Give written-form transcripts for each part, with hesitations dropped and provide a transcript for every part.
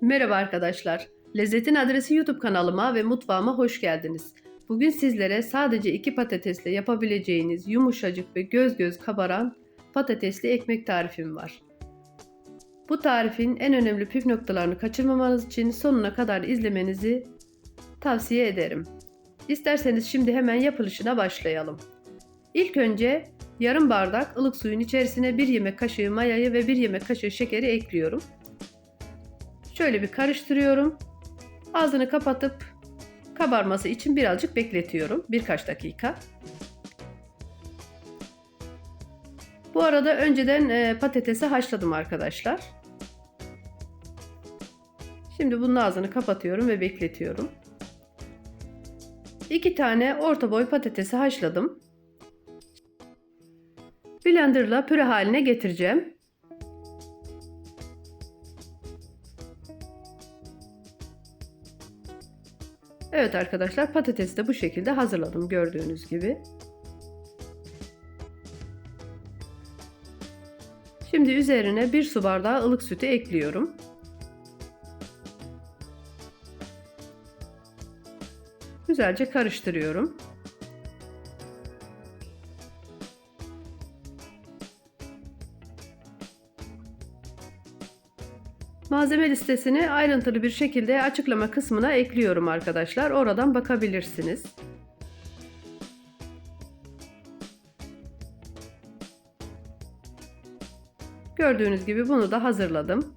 Merhaba arkadaşlar. Lezzetin Adresi YouTube kanalıma ve mutfağıma hoş geldiniz. Bugün sizlere sadece 2 patatesle yapabileceğiniz yumuşacık ve göz göz kabaran patatesli ekmek tarifim var. Bu tarifin en önemli püf noktalarını kaçırmamanız için sonuna kadar izlemenizi tavsiye ederim. İsterseniz şimdi hemen yapılışına başlayalım. İlk önce yarım bardak ılık suyun içerisine 1 yemek kaşığı mayayı ve 1 yemek kaşığı şekeri ekliyorum. Şöyle bir karıştırıyorum. Ağzını kapatıp kabarması için birazcık bekletiyorum. Birkaç dakika. Bu arada önceden patatesi haşladım arkadaşlar. Şimdi bunun ağzını kapatıyorum ve bekletiyorum. 2 tane orta boy patatesi haşladım. Blenderla püre haline getireceğim. Evet arkadaşlar, patatesi de bu şekilde hazırladım gördüğünüz gibi. Şimdi üzerine 1 su bardağı ılık sütü ekliyorum. Güzelce karıştırıyorum. Malzeme listesini ayrıntılı bir şekilde açıklama kısmına ekliyorum arkadaşlar. Oradan bakabilirsiniz. Gördüğünüz gibi bunu da hazırladım.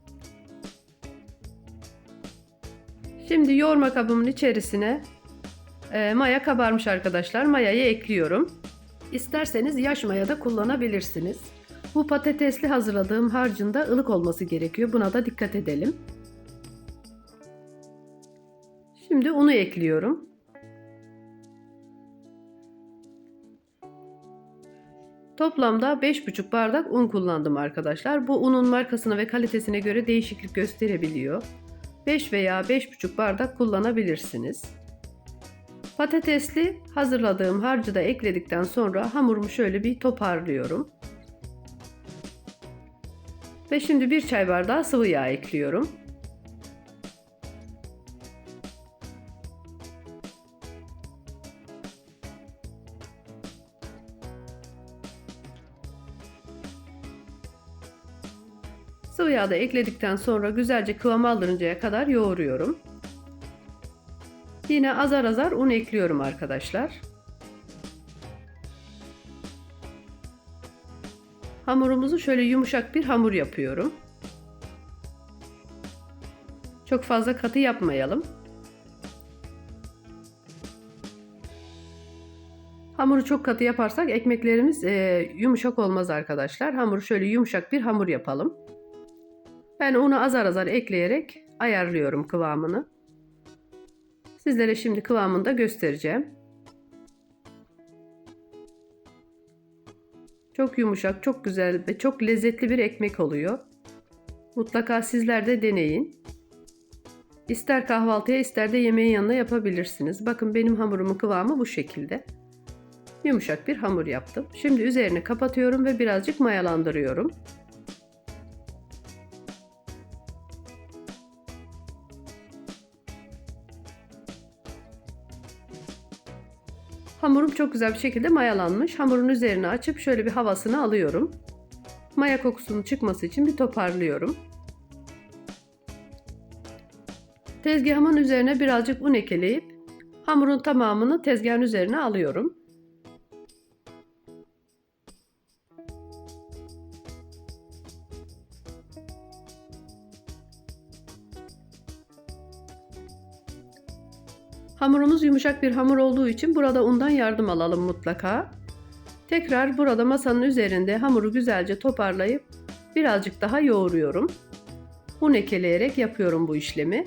Şimdi yoğurma kabımın içerisine maya kabarmış arkadaşlar. Mayayı ekliyorum. İsterseniz yaş maya da kullanabilirsiniz. Bu patatesli hazırladığım harcın da ılık olması gerekiyor. Buna da dikkat edelim. Şimdi unu ekliyorum. Toplamda 5,5 bardak un kullandım arkadaşlar. Bu unun markasına ve kalitesine göre değişiklik gösterebiliyor. 5 veya 5,5 bardak kullanabilirsiniz. Patatesli hazırladığım harcı da ekledikten sonra hamurumu şöyle bir toparlıyorum. Ve şimdi 1 çay bardağı sıvı yağ ekliyorum. Sıvı yağ da ekledikten sonra güzelce kıvam aldırıncaya kadar yoğuruyorum. Yine azar azar un ekliyorum arkadaşlar. Hamurumuzu şöyle yumuşak bir hamur yapıyorum. Çok fazla katı yapmayalım. Hamuru çok katı yaparsak ekmeklerimiz yumuşak olmaz arkadaşlar. Hamuru şöyle yumuşak bir hamur yapalım. Ben unu azar azar ekleyerek ayarlıyorum kıvamını. Sizlere şimdi kıvamını da göstereceğim. Çok yumuşak, çok güzel ve çok lezzetli bir ekmek oluyor. Mutlaka sizler de deneyin. İster kahvaltıya ister de yemeğin yanına yapabilirsiniz. Bakın benim hamurumun kıvamı bu şekilde. Yumuşak bir hamur yaptım. Şimdi üzerini kapatıyorum ve birazcık mayalandırıyorum. Hamurum çok güzel bir şekilde mayalanmış. Hamurun üzerine açıp şöyle bir havasını alıyorum. Maya kokusunun çıkması için bir toparlıyorum. Tezgahımın üzerine birazcık un ekleyip hamurun tamamını tezgahın üzerine alıyorum. Hamurumuz yumuşak bir hamur olduğu için burada undan yardım alalım mutlaka. Tekrar burada masanın üzerinde hamuru güzelce toparlayıp birazcık daha yoğuruyorum. Un ekleyerek yapıyorum bu işlemi.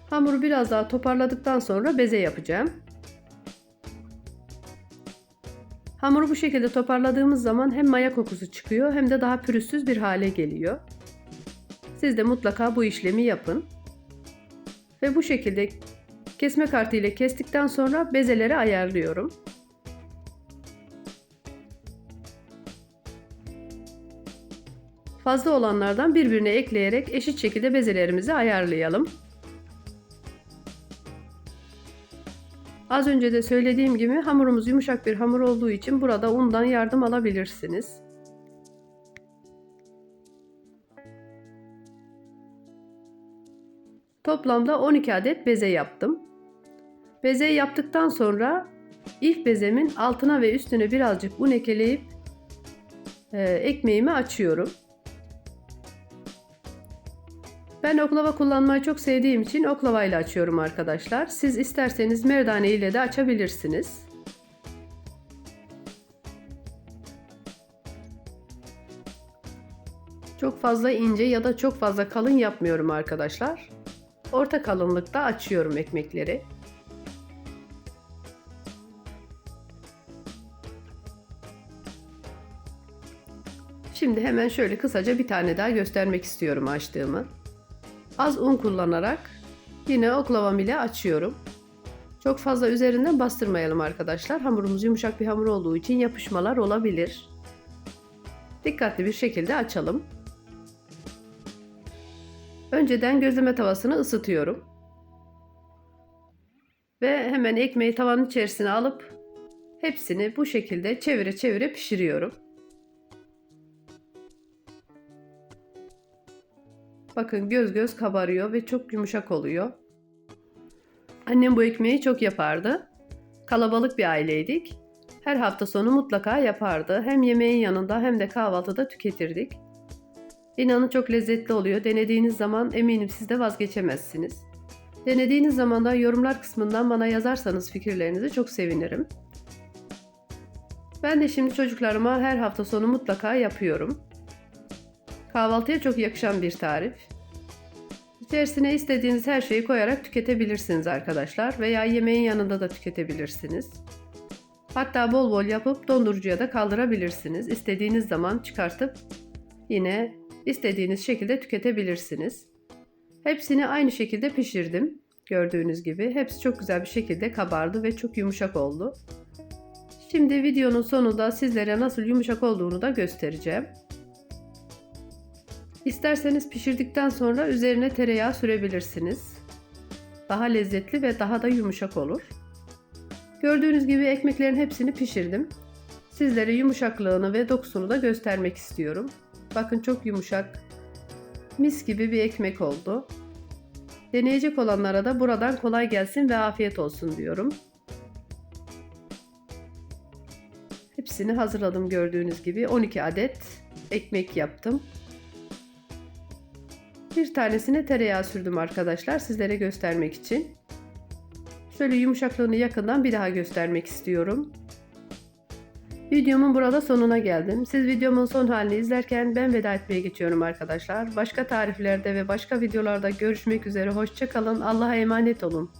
Hamuru biraz daha toparladıktan sonra beze yapacağım. Hamuru bu şekilde toparladığımız zaman hem maya kokusu çıkıyor hem de daha pürüzsüz bir hale geliyor. Siz de mutlaka bu işlemi yapın. Ve bu şekilde kesme kartı ile kestikten sonra bezeleri ayarlıyorum. Fazla olanlardan birbirine ekleyerek eşit şekilde bezelerimizi ayarlayalım. Az önce de söylediğim gibi hamurumuz yumuşak bir hamur olduğu için burada undan yardım alabilirsiniz. Toplamda 12 adet beze yaptım. Bezeyi yaptıktan sonra ilk bezemin altına ve üstüne birazcık un ekleyip ekmeğimi açıyorum. Ben oklava kullanmayı çok sevdiğim için oklava ile açıyorum arkadaşlar. Siz isterseniz merdane ile de açabilirsiniz. Çok fazla ince ya da çok fazla kalın yapmıyorum arkadaşlar. Orta kalınlıkta açıyorum ekmekleri. Şimdi hemen şöyle kısaca bir tane daha göstermek istiyorum açtığımı. Az un kullanarak yine oklavam ile açıyorum. Çok fazla üzerinden bastırmayalım arkadaşlar. Hamurumuz yumuşak bir hamur olduğu için yapışmalar olabilir. Dikkatli bir şekilde açalım. Önceden gözleme tavasını ısıtıyorum. Ve hemen ekmeği tavanın içerisine alıp hepsini bu şekilde çevire çevire pişiriyorum. Bakın göz göz kabarıyor ve çok yumuşak oluyor. Annem bu ekmeği çok yapardı. Kalabalık bir aileydik. Her hafta sonu mutlaka yapardı. Hem yemeğin yanında hem de kahvaltıda tüketirdik. İnanın çok lezzetli oluyor. Denediğiniz zaman eminim siz de vazgeçemezsiniz. Denediğiniz zaman da yorumlar kısmından bana yazarsanız fikirlerinizi çok sevinirim. Ben de şimdi çocuklarıma her hafta sonu mutlaka yapıyorum. Kahvaltıya çok yakışan bir tarif. İçerisine istediğiniz her şeyi koyarak tüketebilirsiniz arkadaşlar veya yemeğin yanında da tüketebilirsiniz. Hatta bol bol yapıp dondurucuya da kaldırabilirsiniz. İstediğiniz zaman çıkartıp yine istediğiniz şekilde tüketebilirsiniz. Hepsini aynı şekilde pişirdim. Gördüğünüz gibi hepsi çok güzel bir şekilde kabardı ve çok yumuşak oldu. Şimdi videonun sonunda sizlere nasıl yumuşak olduğunu da göstereceğim. İsterseniz pişirdikten sonra üzerine tereyağı sürebilirsiniz. Daha lezzetli ve daha da yumuşak olur. Gördüğünüz gibi ekmeklerin hepsini pişirdim. Sizlere yumuşaklığını ve dokusunu da göstermek istiyorum. Bakın çok yumuşak, mis gibi bir ekmek oldu. Deneyecek olanlara da buradan kolay gelsin ve afiyet olsun diyorum. Hepsini hazırladım gördüğünüz gibi 12 adet ekmek yaptım. Bir tanesine tereyağı sürdüm arkadaşlar sizlere göstermek için. Şöyle yumuşaklığını yakından bir daha göstermek istiyorum. Videomun burada sonuna geldim. Siz videomun son halini izlerken ben veda etmeye geçiyorum arkadaşlar. Başka tariflerde ve başka videolarda görüşmek üzere. Hoşça kalın. Allah'a emanet olun.